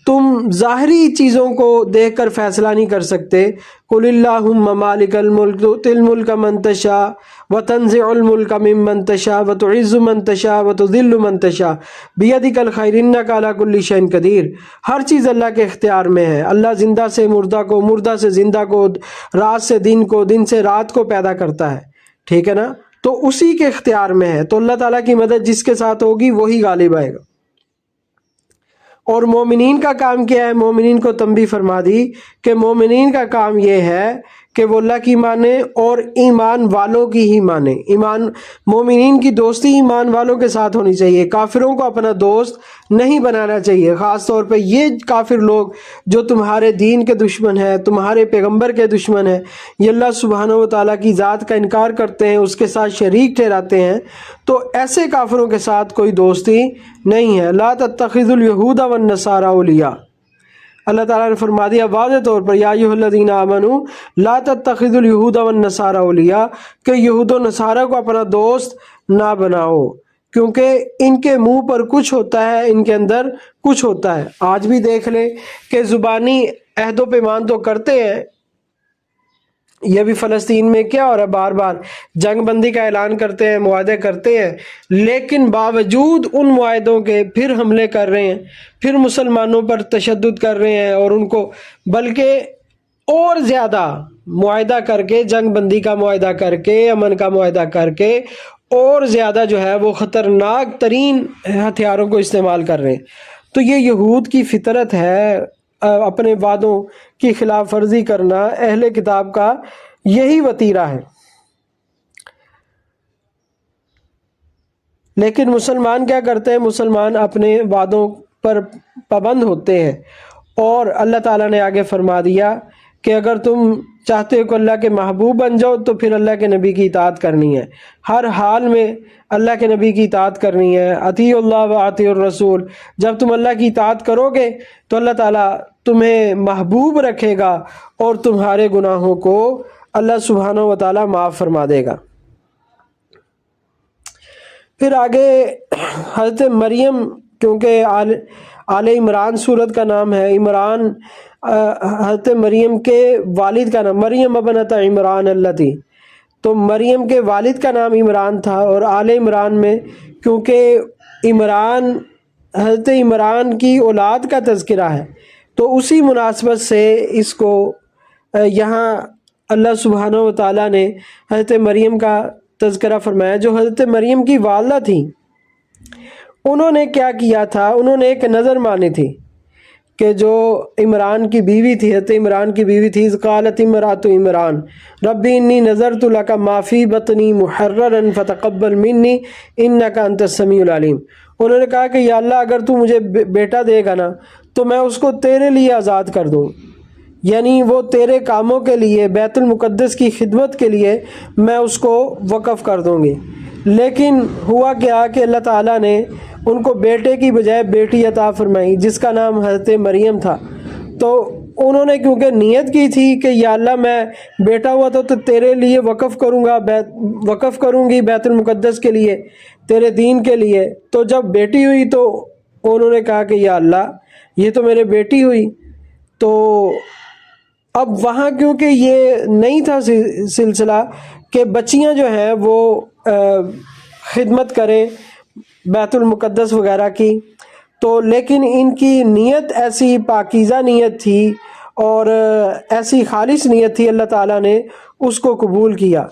تم ظاہری چیزوں کو دیکھ کر فیصلہ نہیں کر سکتے۔ قل اللہم مالک الملک تؤتی الملک من تشاء وتنزع الملک ممن تشاء وتعز من تشاء وتذل من تشاء بیدک الخیر انک علی کل شیء قدیر۔ ہر چیز اللہ کے اختیار میں ہے۔ اللہ زندہ سے مردہ کو، مردہ سے زندہ کو، رات سے دن کو، دن سے رات کو پیدا کرتا ہے، ٹھیک ہے نا؟ تو اسی کے اختیار میں ہے۔ تو اللہ تعالیٰ کی مدد جس کے ساتھ ہوگی وہی غالب آئے گا۔ اور مومنین کا کام کیا ہے؟ مومنین کو تنبیہ فرما دی کہ مومنین کا کام یہ ہے کہ وہ اللہ کی مانے اور ایمان والوں کی ہی مانے۔ مومنین کی دوستی ایمان والوں کے ساتھ ہونی چاہیے، کافروں کو اپنا دوست نہیں بنانا چاہیے، خاص طور پہ یہ کافر لوگ جو تمہارے دین کے دشمن ہیں، تمہارے پیغمبر کے دشمن ہیں، یہ اللہ سبحانہ و تعالیٰ کی ذات کا انکار کرتے ہیں، اس کے ساتھ شریک ٹھہراتے ہیں، تو ایسے کافروں کے ساتھ کوئی دوستی نہیں ہے۔ لا تتخذوا اليہود والنصارى اولیاء، اللہ تعالیٰ نے فرما دیا واضح طور پر، یا ایھا الذین آمنوا لا تتخذوا اليہود والنصارى اولیاء، کہ یہود و نصارہ کو اپنا دوست نہ بناؤ، کیونکہ ان کے منہ پر کچھ ہوتا ہے، ان کے اندر کچھ ہوتا ہے۔ آج بھی دیکھ لیں کہ زبانی عہد و پیمان تو کرتے ہیں، یہ بھی فلسطین میں کیا ہو رہا ہے، بار بار جنگ بندی کا اعلان کرتے ہیں، معاہدے کرتے ہیں، لیکن باوجود ان معاہدوں کے پھر حملے کر رہے ہیں، پھر مسلمانوں پر تشدد کر رہے ہیں، اور ان کو بلکہ اور زیادہ معاہدہ کر کے، جنگ بندی کا معاہدہ کر کے، امن کا معاہدہ کر کے، اور زیادہ جو ہے وہ خطرناک ترین ہتھیاروں کو استعمال کر رہے ہیں۔ تو یہ یہود کی فطرت ہے، اپنے وعدوں کی خلاف ورزی کرنا اہل کتاب کا یہی وتیرہ ہے۔ لیکن مسلمان کیا کرتے ہیں؟ مسلمان اپنے وعدوں پر پابند ہوتے ہیں، اور اللہ تعالیٰ نے آگے فرما دیا کہ اگر تم چاہتے ہو کہ اللہ کے محبوب بن جاؤ تو پھر اللہ کے نبی کی اطاعت کرنی ہے، ہر حال میں اللہ کے نبی کی اطاعت کرنی ہے۔ اطیعوا اللہ و اطیعوا الرسول، جب تم اللہ کی اطاعت کرو گے تو اللہ تعالیٰ تمہیں محبوب رکھے گا اور تمہارے گناہوں کو اللہ سبحانہ و تعالیٰ معاف فرما دے گا۔ پھر آگے حضرت مریم، کیونکہ آل عمران سورت کا نام ہے، عمران حضرت مریم کے والد کا نام، مریم ابنت عمران اللتی، تو مریم کے والد کا نام عمران تھا، اور آل عمران میں کیونکہ عمران حضرت عمران کی اولاد کا تذکرہ ہے، تو اسی مناسبت سے اس کو یہاں اللہ سبحانہ و تعالیٰ نے حضرت مریم کا تذکرہ فرمایا، جو حضرت مریم کی والدہ تھیں۔ انہوں نے کیا کیا تھا؟ انہوں نے ایک نظر مانی تھی کہ جو عمران کی بیوی تھی، حضرت عمران کی بیوی تھی، اذ قالت امرأۃ عمران ربی انی نذرت لک ما فی بطنی محررا فتقبل منی انک انت السمیع العلیم۔ انہوں نے کہا کہ یا اللہ اگر تو مجھے بیٹا دے گا نا تو میں اس کو تیرے لیے آزاد کر دوں، یعنی وہ تیرے کاموں کے لیے، بیت المقدس کی خدمت کے لیے میں اس کو وقف کر دوں گی۔ لیکن ہوا کیا کہ اللہ تعالیٰ نے ان کو بیٹے کی بجائے بیٹی عطا فرمائی، جس کا نام حضرت مریم تھا۔ تو انہوں نے کیونکہ نیت کی تھی کہ یا اللہ میں بیٹا ہوا تو تیرے لیے وقف کروں گی بیت المقدس کے لیے، تیرے دین کے لیے، تو جب بیٹی ہوئی تو انہوں نے کہا کہ یا اللہ یہ تو میرے بیٹی ہوئی۔ تو اب وہاں کیونکہ یہ نہیں تھا سلسلہ کہ بچیاں جو ہیں وہ خدمت کریں بیت المقدس وغیرہ کی، تو لیکن ان کی نیت ایسی پاکیزہ نیت تھی اور ایسی خالص نیت تھی، اللہ تعالیٰ نے اس کو قبول کیا۔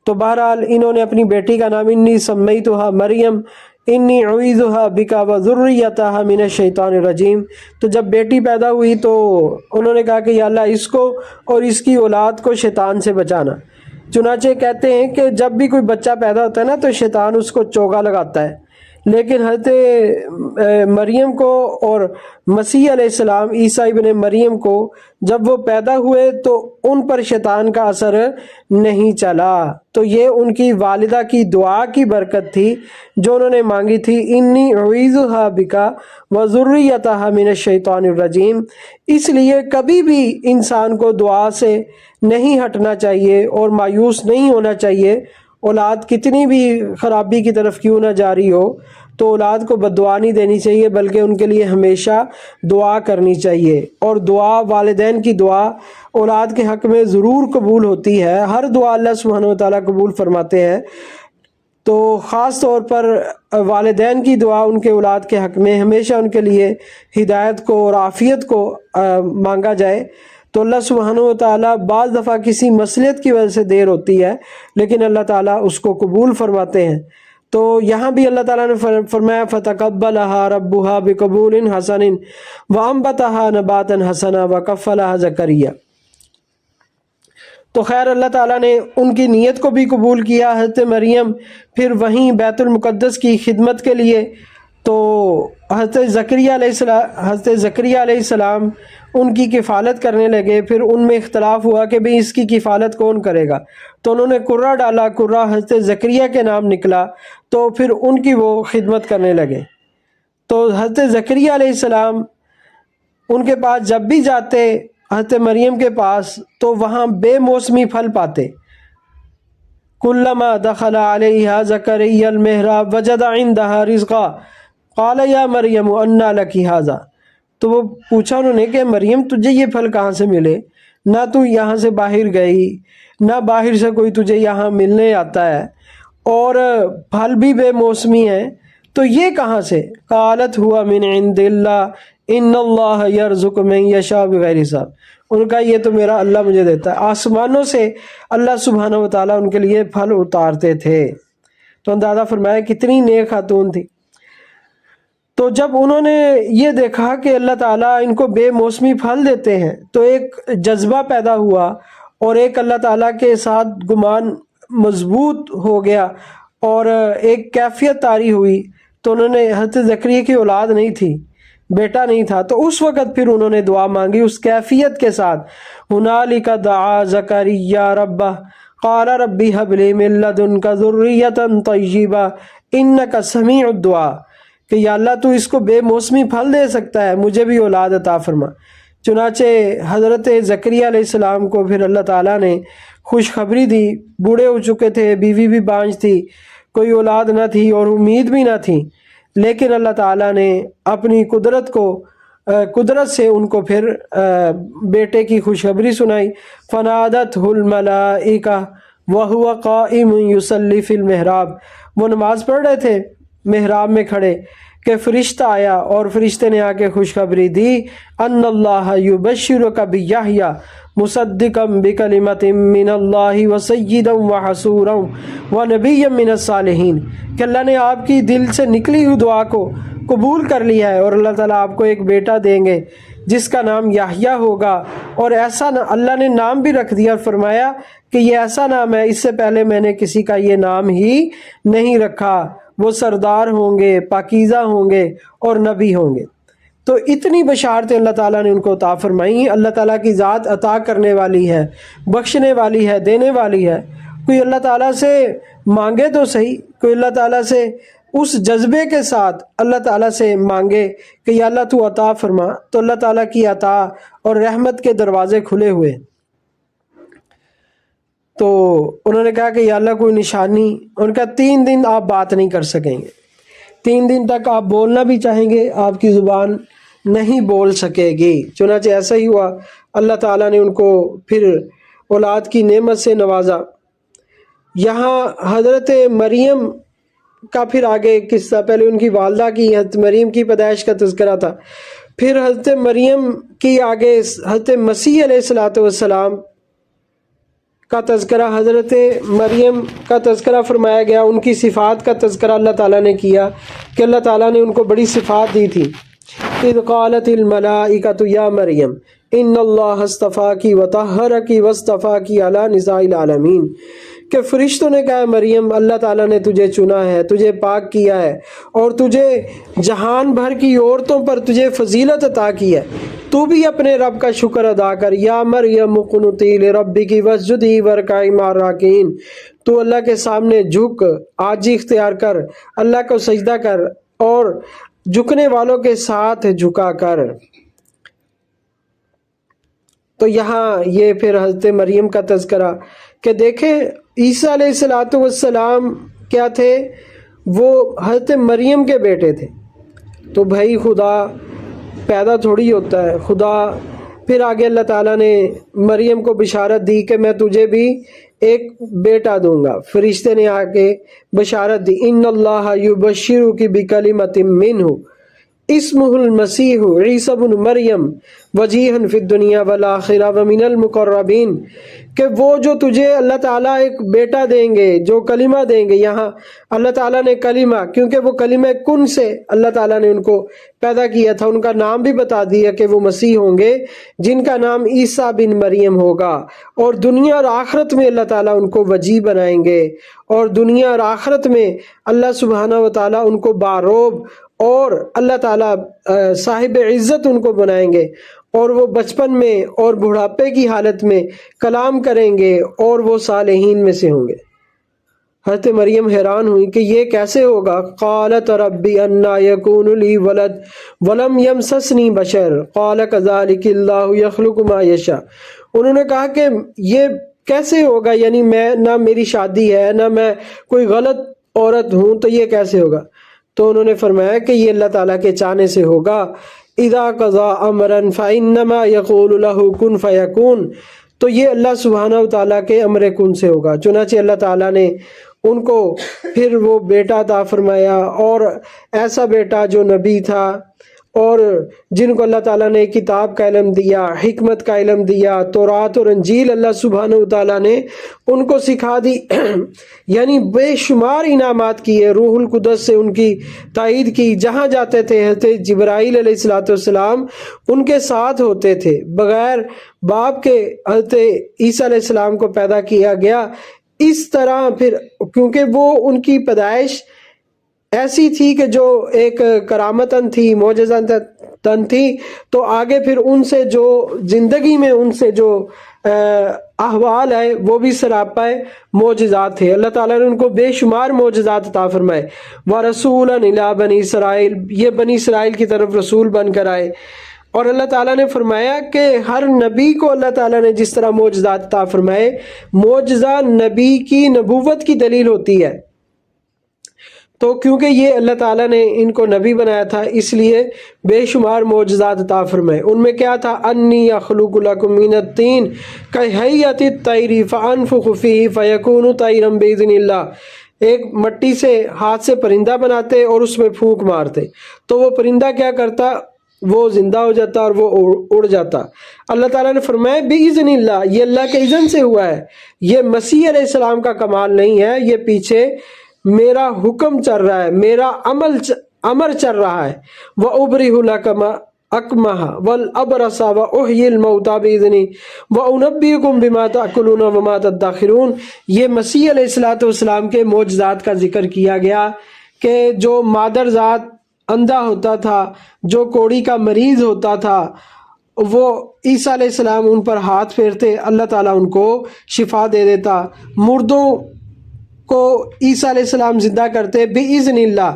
تو بہرحال انہوں نے اپنی بیٹی کا نام انی سمیتھا مریم انی اعوذھا بک وذریتھا من الشیطان الرجیم، تو جب بیٹی پیدا ہوئی تو انہوں نے کہا کہ یا اللہ اس کو اور اس کی اولاد کو شیطان سے بچانا۔ چنانچہ کہتے ہیں کہ جب بھی کوئی بچہ پیدا ہوتا ہے نا تو شیطان اس کو چوگا لگاتا ہے، لیکن حضرت مریم کو اور مسیح علیہ السلام عیسیٰ ابن مریم کو جب وہ پیدا ہوئے تو ان پر شیطان کا اثر نہیں چلا۔ تو یہ ان کی والدہ کی دعا کی برکت تھی جو انہوں نے مانگی تھی، انی اعوذھا بکا وذریتھا من الشیطان الرجیم۔ اس لیے کبھی بھی انسان کو دعا سے نہیں ہٹنا چاہیے اور مایوس نہیں ہونا چاہیے۔ اولاد کتنی بھی خرابی کی طرف کیوں نہ جاری ہو تو اولاد کو بد دعا نہیں دینی چاہیے، بلکہ ان کے لیے ہمیشہ دعا کرنی چاہیے۔ اور دعا، والدین کی دعا اولاد کے حق میں ضرور قبول ہوتی ہے، ہر دعا اللہ سبحانہ و تعالیٰ قبول فرماتے ہیں۔ تو خاص طور پر والدین کی دعا ان کے اولاد کے حق میں ہمیشہ ان کے لیے ہدایت کو اور عافیت کو مانگا جائے۔ تو اللہ سبحانہ و تعالیٰ بعض دفعہ کسی مصلحت کی وجہ سے دیر ہوتی ہے لیکن اللہ تعالیٰ اس کو قبول فرماتے ہیں۔ تو یہاں بھی اللہ تعالیٰ نے فرمایا فَتَقَبَّلَهَا رَبُّهَا بِقَبُولٍ حَسَنٍ وَأَنبَتَهَا نَبَاتًا حَسَنًا وَكَفَّلَهَا زَكَرِيَّا۔ تو خیر اللہ تعالیٰ نے ان کی نیت کو بھی قبول کیا۔ حضرت مریم پھر وہیں بیت المقدس کی خدمت کے لیے تو حضرت زکریا علیہ السلام ان کی کفالت کرنے لگے۔ پھر ان میں اختلاف ہوا کہ بھئی اس کی کفالت کون کرے گا، تو انہوں نے قرہ ڈالا، قرہ حضرت زکریا کے نام نکلا، تو پھر ان کی وہ خدمت کرنے لگے۔ تو حضرت زکریا علیہ السلام ان کے پاس جب بھی جاتے حضرت مریم کے پاس تو وہاں بے موسمی پھل پاتے۔ کلما دخل علیہا زکریا المحراب وجد عندہا رزقا قال یا مریم انا لکی ھذا۔ تو وہ پوچھا انہوں نے کہ مریم تجھے یہ پھل کہاں سے ملے، نہ تو یہاں سے باہر گئی، نہ باہر سے کوئی تجھے یہاں ملنے آتا ہے، اور پھل بھی بے موسمی ہیں، تو یہ کہاں سے؟ قالت ہوا من عند اللہ ان اللہ یرزق من یشاء بغیر حساب۔ ان کا یہ تو میرا اللہ مجھے دیتا ہے۔ آسمانوں سے اللہ سبحانہ و تعالیٰ ان کے لیے پھل اتارتے تھے۔ تو اندازہ فرمایا کتنی نیک خاتون تھی۔ تو جب انہوں نے یہ دیکھا کہ اللہ تعالیٰ ان کو بے موسمی پھل دیتے ہیں تو ایک جذبہ پیدا ہوا اور ایک اللہ تعالیٰ کے ساتھ گمان مضبوط ہو گیا اور ایک کیفیت طاری ہوئی۔ تو انہوں نے حضرت زکریا کی اولاد نہیں تھی، بیٹا نہیں تھا، تو اس وقت پھر انہوں نے دعا مانگی اس کیفیت کے ساتھ، ہنالک دعا زکریا ربہ قال ربی ھب لی من لدنک ذریۃ طیبہ انک سمیع الدعاء، کہ یا اللہ تو اس کو بے موسمی پھل دے سکتا ہے، مجھے بھی اولاد عطا فرما۔ چنانچہ حضرت زکریا علیہ السلام کو پھر اللہ تعالیٰ نے خوشخبری دی، بوڑھے ہو چکے تھے، بیوی بھی بانجھ تھی، کوئی اولاد نہ تھی اور امید بھی نہ تھی، لیکن اللہ تعالیٰ نے اپنی قدرت سے ان کو پھر بیٹے کی خوشخبری سنائی۔ فنادتہ الملائکہ وہو قائم یصلی فی المحراب، وہ نماز پڑھ رہے تھے محراب میں کھڑے کہ فرشتہ آیا اور فرشتے نے آ کے خوشخبری دی، ان اللہ یبشرک بیحییٰ مصدقا بکلمۃ من اللہ وسیدا وحصورا ونبیا من الصالحین، کہ اللہ نے آپ کی دل سے نکلی ہوئی دعا کو قبول کر لیا ہے اور اللہ تعالیٰ آپ کو ایک بیٹا دیں گے جس کا نام یحییٰ ہوگا، اور ایسا اللہ نے نام بھی رکھ دیا اور فرمایا کہ یہ ایسا نام ہے اس سے پہلے میں نے کسی کا یہ نام ہی نہیں رکھا، وہ سردار ہوں گے، پاکیزہ ہوں گے اور نبی ہوں گے۔ تو اتنی بشارتیں اللہ تعالیٰ نے ان کو عطا فرمائی۔ اللہ تعالیٰ کی ذات عطا کرنے والی ہے، بخشنے والی ہے، دینے والی ہے۔ کوئی اللہ تعالیٰ سے مانگے تو صحیح، کوئی اللہ تعالیٰ سے اس جذبے کے ساتھ اللہ تعالیٰ سے مانگے کہ یا اللہ تو عطا فرما، تو اللہ تعالیٰ کی عطا اور رحمت کے دروازے کھلے ہوئے۔ تو انہوں نے کہا کہ یا اللہ کوئی نشانی، ان کا 3 دن آپ بات نہیں کر سکیں گے، 3 دن تک آپ بولنا بھی چاہیں گے آپ کی زبان نہیں بول سکے گی۔ چنانچہ ایسا ہی ہوا، اللہ تعالیٰ نے ان کو پھر اولاد کی نعمت سے نوازا۔ یہاں حضرت مریم کا پھر آگے قصہ، پہلے ان کی والدہ کی حضرت مریم کی پیدائش کا تذکرہ تھا، پھر حضرت مریم کی آگے حضرت مسیح علیہ السلام کا تذکرہ، حضرت مریم کا تذکرہ فرمایا گیا، ان کی صفات کا تذکرہ اللہ تعالیٰ نے کیا کہ اللہ تعالیٰ نے ان کو بڑی صفات دی تھی۔ اذ قالت الملائکۃ یا مریم ان اللہ اصطفاکی وطہرکی واصطفاکی علی نساء العالمین، کہ فرشتوں نے کہا مریم اللہ تعالیٰ نے تجھے چنا ہے، تجھے پاک کیا ہے اور تجھے جہان بھر کی عورتوں پر تجھے فضیلت عطا کی ہے، تو بھی اپنے رب کا شکر ادا کر۔ یا مریم اقنتی لربک واسجدی وارکعی مع الراکعین، تو اللہ کے سامنے جھک عاجزی اختیار کر، اللہ کو سجدہ کر اور جھکنے والوں کے ساتھ جھکا کر۔ تو یہاں یہ پھر حضرت مریم کا تذکرہ کہ دیکھیں عیسیٰ علیہ السلام کیا تھے، وہ حضرت مریم کے بیٹے تھے۔ تو بھائی خدا پیدا تھوڑی ہوتا ہے، خدا پھر آگے اللہ تعالیٰ نے مریم کو بشارت دی کہ میں تجھے بھی ایک بیٹا دوں گا۔ فرشتے نے آ کے بشارت دی، ان اللہ یبشرک بکلمۃ منہ اسمہ المسیح عیسی ابن مریم وجیہا فی الدنیا والآخرہ ومن المقربین، کہ وہ جو تجھے اللہ تعالیٰ ایک بیٹا دیں گے، جو کلمہ دیں گے۔ یہاں اللہ تعالیٰ نے کلمہ، کیونکہ وہ کلمہ کن سے اللہ تعالیٰ نے ان کو پیدا کیا تھا، ان کا نام بھی بتا دیا کہ وہ مسیح ہوں گے جن کا نام عیسیٰ بن مریم ہوگا، اور دنیا اور آخرت میں اللہ تعالیٰ ان کو وجیح بنائیں گے، اور دنیا اور آخرت میں اللہ سبحانہ و تعالیٰ ان کو باروب اور اللہ تعالیٰ صاحب عزت ان کو بنائیں گے، اور وہ بچپن میں اور بڑھاپے کی حالت میں کلام کریں گے اور وہ صالحین میں سے ہوں گے۔ حضرت مریم حیران ہوئی کہ یہ کیسے ہوگا؟ قالت ربی انا یکون لی ولد ولم یمسسنی بشر قال کذالک اللہ یخلق ما یشاء۔ انہوں نے کہا کہ یہ کیسے ہوگا، یعنی میں نہ میری شادی ہے نہ میں کوئی غلط عورت ہوں، تو یہ کیسے ہوگا؟ تو انہوں نے فرمایا کہ یہ اللہ تعالیٰ کے چاہنے سے ہوگا۔ اذا قضا امرا فانما یقول له کن فیکون، تو یہ اللہ سبحانہ و تعالیٰ کے امر کن سے ہوگا۔ چنانچہ اللہ تعالیٰ نے ان کو پھر وہ بیٹا عطا فرمایا، اور ایسا بیٹا جو نبی تھا، اور جن کو اللہ تعالیٰ نے کتاب کا علم دیا، حکمت کا علم دیا، تورات اور انجیل اللہ سبحانہ و تعالیٰ نے ان کو سکھا دی، یعنی بے شمار انعامات کیے، روح القدس سے ان کی تائید کی۔ جہاں جاتے تھے حضرت جبرائیل علیہ السلام ان کے ساتھ ہوتے تھے۔ بغیر باپ کے حضرت عیسیٰ علیہ السلام کو پیدا کیا گیا۔ اس طرح پھر کیونکہ وہ ان کی پیدائش ایسی تھی کہ جو ایک کرامتاً تھی، معجزاتاً تھی، تو آگے پھر ان سے جو زندگی میں ان سے جو احوال ہے وہ بھی سراپا معجزات تھے۔ اللہ تعالیٰ نے ان کو بے شمار معجزات عطا فرمائے۔ وَرَسُولًا إِلَىٰ بَنِي اسرائیل، یہ بنی اسرائیل کی طرف رسول بن کر آئے۔ اور اللہ تعالیٰ نے فرمایا کہ ہر نبی کو اللہ تعالیٰ نے جس طرح معجزات عطا فرمائے، معجزہ نبی کی نبوت کی دلیل ہوتی ہے۔ تو کیونکہ یہ اللہ تعالیٰ نے ان کو نبی بنایا تھا، اس لیے بے شمار معجزات عطا فرمائے۔ ان میں کیا تھا؟ انی اخلق لکم من الطین کہیئۃ الطیر فانفخ فیہ فیکون طیرا باذن اللہ۔ ایک مٹی سے ہاتھ سے پرندہ بناتے اور اس میں پھونک مارتے تو وہ پرندہ کیا کرتا؟ وہ زندہ ہو جاتا اور وہ اڑ جاتا۔ اللہ تعالیٰ نے فرمایا باذن اللہ، یہ اللہ کے اذن سے ہوا ہے، یہ مسیح علیہ السلام کا کمال نہیں ہے، یہ پیچھے میرا حکم چل رہا ہے، میرا امر چل رہا ہے۔ وَأُبْرِئُ الْأَكْمَحَ وَالْأَبْرَصَ وَأُحْيِي الْمَوْتَىٰ بِإِذْنِي وَأُنَبِّئُكُم بِمَا تَأْكُلُونَ وَمَا تَدَّخِرُونَ۔ یہ مسیح علیہ السلام کے معجزات کا ذکر کیا گیا کہ جو مادر ذات اندھا ہوتا تھا، جو کوڑی کا مریض ہوتا تھا، وہ عیسیٰ علیہ السلام ان پر ہاتھ پھیرتے، اللہ تعالیٰ ان کو شفا دے دیتا۔ مردوں کو عیسیٰ علیہ السلام زندہ کرتے بِإِذْنِ اللہ،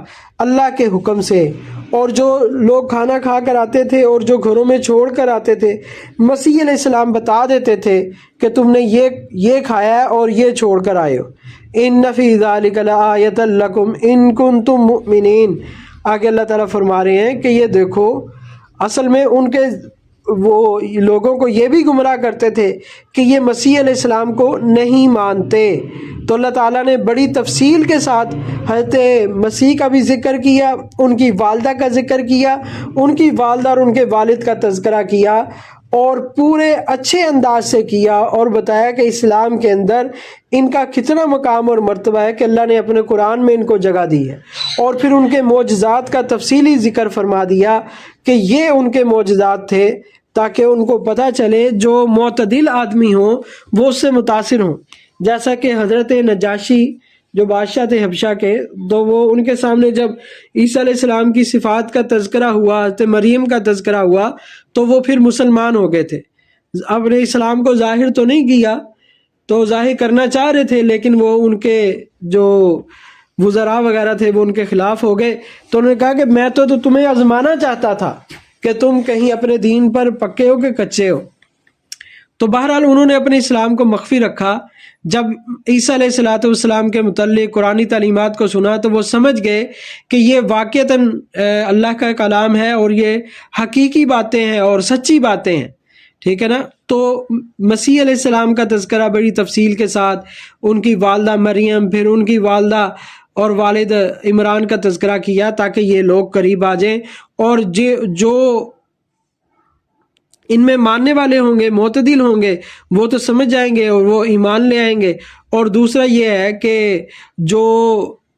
اللہ کے حکم سے۔ اور جو لوگ کھانا کھا کر آتے تھے اور جو گھروں میں چھوڑ کر آتے تھے، مسیح علیہ السلام بتا دیتے تھے کہ تم نے یہ کھایا ہے اور یہ چھوڑ کر آئے ہو۔ إِنَّ فِي ذَلِكَ لَآیَةً لَکُمْ إِن كُنتُم مُؤْمِنِینَ۔ آگے اللہ تعالیٰ فرما رہے ہیں کہ یہ دیکھو، اصل میں ان کے وہ لوگوں کو یہ بھی گمراہ کرتے تھے کہ یہ مسیح علیہ السلام کو نہیں مانتے۔ تو اللہ تعالیٰ نے بڑی تفصیل کے ساتھ حضرت مسیح کا بھی ذکر کیا، ان کی والدہ کا ذکر کیا، ان کی والدہ اور ان کے والد کا تذکرہ کیا، اور پورے اچھے انداز سے کیا، اور بتایا کہ اسلام کے اندر ان کا کتنا مقام اور مرتبہ ہے کہ اللہ نے اپنے قرآن میں ان کو جگہ دی ہے۔ اور پھر ان کے معجزات کا تفصیلی ذکر فرما دیا کہ یہ ان کے معجزات تھے، تاکہ ان کو پتہ چلے جو معتدل آدمی ہوں وہ اس سے متاثر ہوں۔ جیسا کہ حضرت نجاشی جو بادشاہ تھے حبشہ کے، تو وہ ان کے سامنے جب عیسیٰ علیہ السلام کی صفات کا تذکرہ ہوا، حضرت مریم کا تذکرہ ہوا، تو وہ پھر مسلمان ہو گئے تھے۔ اپنے اسلام کو ظاہر تو نہیں کیا، تو ظاہر کرنا چاہ رہے تھے، لیکن وہ ان کے جو وزراء وغیرہ تھے وہ ان کے خلاف ہو گئے۔ تو انہوں نے کہا کہ میں تو تمہیں آزمانا چاہتا تھا کہ تم کہیں اپنے دین پر پکے ہو کہ کچے ہو۔ تو بہرحال انہوں نے اپنے اسلام کو مخفی رکھا۔ جب عیسیٰ علیہ السلام کے متعلق قرآنی تعلیمات کو سنا تو وہ سمجھ گئے کہ یہ واقعتاً اللہ کا کلام ہے اور یہ حقیقی باتیں ہیں اور سچی باتیں ہیں، ٹھیک ہے نا۔ تو مسیح علیہ السلام کا تذکرہ بڑی تفصیل کے ساتھ، ان کی والدہ مریم، پھر ان کی والدہ اور والد عمران کا تذکرہ کیا تاکہ یہ لوگ قریب آ جائیں، اور جو ان میں ماننے والے ہوں گے، معتدل ہوں گے، وہ تو سمجھ جائیں گے اور وہ ایمان لے آئیں گے۔ اور دوسرا یہ ہے کہ جو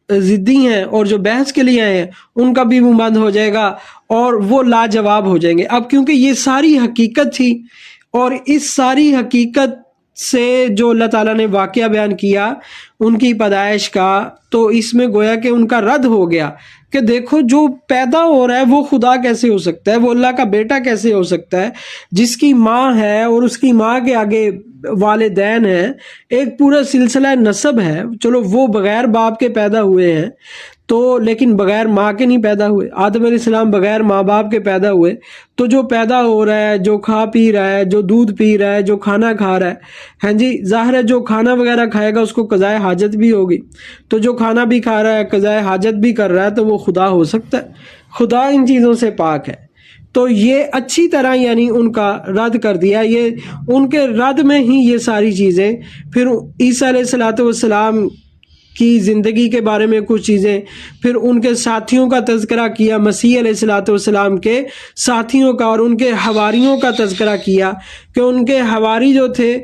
ضدی ہیں اور جو بحث کے لیے آئے ہیں ان کا بھی منہ بند ہو جائے گا اور وہ لاجواب ہو جائیں گے۔ اب کیونکہ یہ ساری حقیقت تھی، اور اس ساری حقیقت سے جو اللہ تعالیٰ نے واقعہ بیان کیا ان کی پیدائش کا، تو اس میں گویا کہ ان کا رد ہو گیا کہ دیکھو جو پیدا ہو رہا ہے وہ خدا کیسے ہو سکتا ہے، وہ اللہ کا بیٹا کیسے ہو سکتا ہے، جس کی ماں ہے اور اس کی ماں کے آگے والدین ہیں، ایک پورا سلسلہ نسب ہے۔ چلو وہ بغیر باپ کے پیدا ہوئے ہیں تو، لیکن بغیر ماں کے نہیں پیدا ہوئے۔ آدم علیہ السلام بغیر ماں باپ کے پیدا ہوئے، تو جو پیدا ہو رہا ہے، جو کھا پی رہا ہے، جو دودھ پی رہا ہے، جو کھانا کھا رہا ہے، ہاں جی، ظاہر ہے جو کھانا وغیرہ کھائے گا اس کو قضائے حاجت بھی ہوگی، تو جو کھانا بھی کھا رہا ہے، قضائے حاجت بھی کر رہا ہے، تو وہ خدا ہو سکتا ہے؟ خدا ان چیزوں سے پاک ہے۔ تو یہ اچھی طرح یعنی ان کا رد کر دیا۔ یہ ان کے رد میں ہی یہ ساری چیزیں، پھر عیسیٰ علیہ السلام کی زندگی کے بارے میں کچھ چیزیں، پھر ان کے ساتھیوں کا تذکرہ کیا، مسیح علیہ السلام کے ساتھیوں کا اور ان کے حواریوں کا تذکرہ کیا کہ ان کے حواری جو تھے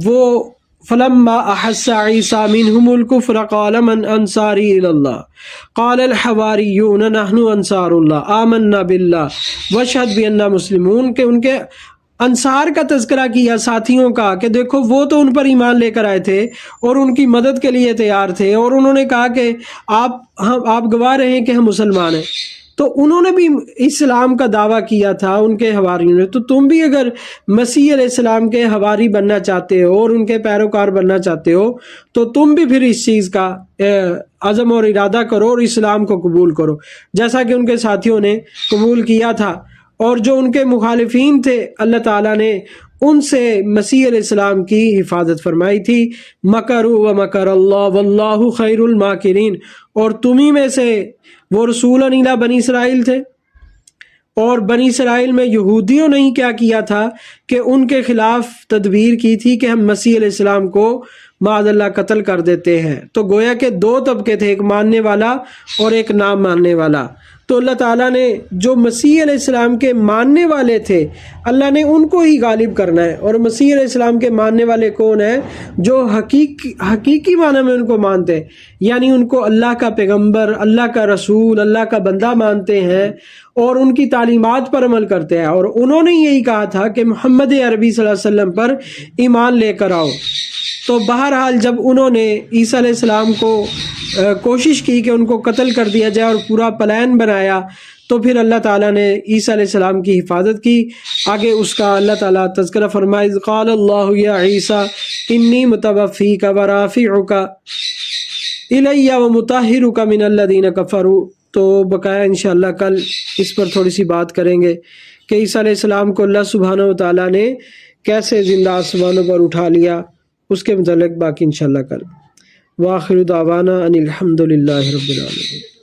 وہ فلما احس عیسیٰ منہم الکفر قال من انصاری الی اللہ قال الحواریون نحن انصار اللہ آمنا باللہ واشہد بأننا مسلمون، کہ ان کے انصار کا تذکرہ کیا، ساتھیوں کا، کہ دیکھو وہ تو ان پر ایمان لے کر آئے تھے اور ان کی مدد کے لیے تیار تھے، اور انہوں نے کہا کہ آپ گواہ رہیں کہ ہم مسلمان ہیں۔ تو انہوں نے بھی اسلام کا دعویٰ کیا تھا ان کے حواریوں نے۔ تو تم بھی اگر مسیح علیہ السلام کے حواری بننا چاہتے ہو اور ان کے پیروکار بننا چاہتے ہو تو تم بھی پھر اس چیز کا عزم اور ارادہ کرو اور اسلام کو قبول کرو، جیسا کہ ان کے ساتھیوں نے قبول کیا تھا۔ اور جو ان کے مخالفین تھے اللہ تعالیٰ نے ان سے مسیح علیہ السلام کی حفاظت فرمائی تھی۔ مکروا ومکر اللہ واللہ خیر الماکرین، اور تمہیں میں سے وہ رسول الیٰ بنی اسرائیل تھے، اور بنی اسرائیل میں یہودیوں نے ہی کیا کیا تھا کہ ان کے خلاف تدبیر کی تھی کہ ہم مسیح علیہ السلام کو معاذ اللہ قتل کر دیتے ہیں۔ تو گویا کہ دو طبقے تھے، ایک ماننے والا اور ایک نہ ماننے والا۔ تو اللہ تعالیٰ نے جو مسیح علیہ السلام کے ماننے والے تھے اللہ نے ان کو ہی غالب کرنا ہے۔ اور مسیح علیہ السلام کے ماننے والے کون ہیں؟ جو حقیقی معنی میں ان کو مانتے ہیں، یعنی ان کو اللہ کا پیغمبر، اللہ کا رسول، اللہ کا بندہ مانتے ہیں اور ان کی تعلیمات پر عمل کرتے ہیں۔ اور انہوں نے یہی کہا تھا کہ محمد عربی صلی اللہ علیہ وسلم پر ایمان لے کر آؤ۔ تو بہرحال جب انہوں نے عیسیٰ علیہ السلام کو کوشش کی کہ ان کو قتل کر دیا جائے اور پورا پلان بنایا، تو پھر اللہ تعالیٰ نے عیسیٰ علیہ السلام کی حفاظت کی۔ آگے اس کا اللہ تعالیٰ تذکرہ فرمائے، اذ قال اللہ یا عیسیٰ انی متوفیک ورافعک الی ومطہرک من الذین کفروا۔ تو بقایا انشاءاللہ کل اس پر تھوڑی سی بات کریں گے کہ عیسیٰ علیہ السلام کو اللہ سبحانہ و تعالیٰ نے کیسے زندہ آسمانوں پر اٹھا لیا، اس کے متعلق باقی انشاءاللہ کل۔ وآخر دعوانا ان الحمد للہ رب العالمین۔